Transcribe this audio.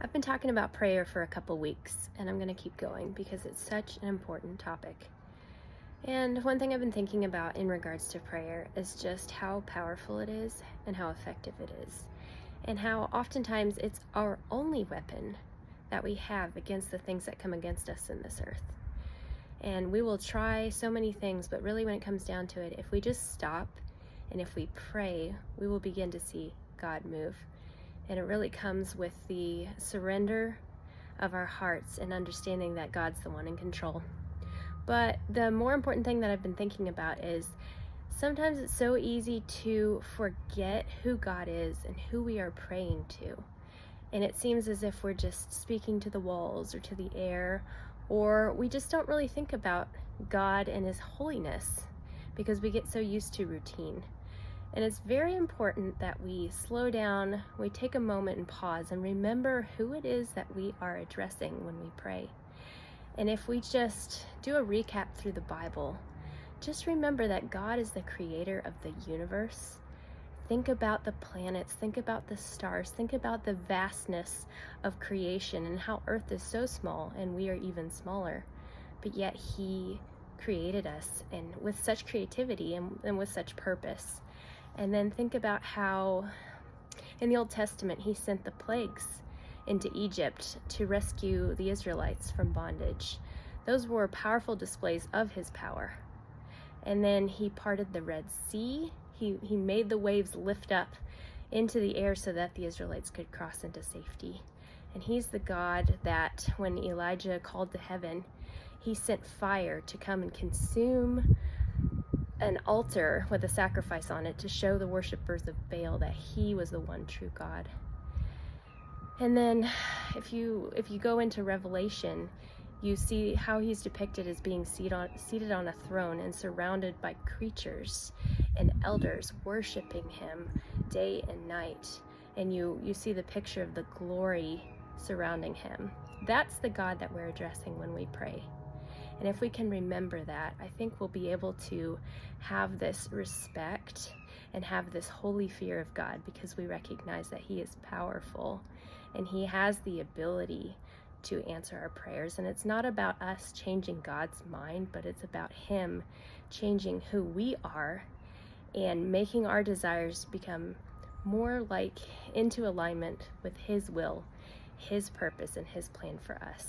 I've been talking about prayer for a couple weeks, and I'm going to keep going because it's such an important topic. And one thing I've been thinking about in regards to prayer is just how powerful it is and how effective it is, and how oftentimes it's our only weapon that we have against the things that come against us in this earth. And we will try so many things, but really when it comes down to it, if we just stop and if we pray, we will begin to see God move. And it really comes with the surrender of our hearts and understanding that God's the one in control. But the more important thing that I've been thinking about is sometimes it's so easy to forget who God is and who we are praying to. And it seems as if we're just speaking to the walls or to the air, or we just don't really think about God and His holiness because we get so used to routine. And it's very important that we slow down, we take a moment and pause and remember who it is that we are addressing when we pray. And if we just do a recap through the Bible, just remember that God is the creator of the universe. Think about the planets, think about the stars, think about the vastness of creation and how Earth is so small and we are even smaller. But yet He created us and with such creativity and with such purpose. And then think about how in the Old Testament He sent the plagues into Egypt to rescue the Israelites from bondage. Those were powerful displays of His power. And then He parted the Red Sea. He made the waves lift up into the air so that the Israelites could cross into safety. And He's the God that when Elijah called to heaven, He sent fire to come and consume an altar with a sacrifice on it to show the worshipers of Baal that He was the one true God. And then if you go into Revelation, you see how He's depicted as being seated on a throne and surrounded by creatures and elders worshiping Him day and night. And you see the picture of the glory surrounding Him. That's the God that we're addressing when we pray. And if we can remember that, I think we'll be able to have this respect and have this holy fear of God because we recognize that He is powerful and He has the ability to answer our prayers. And it's not about us changing God's mind, but it's about Him changing who we are and making our desires become more like into alignment with His will, His purpose, and His plan for us.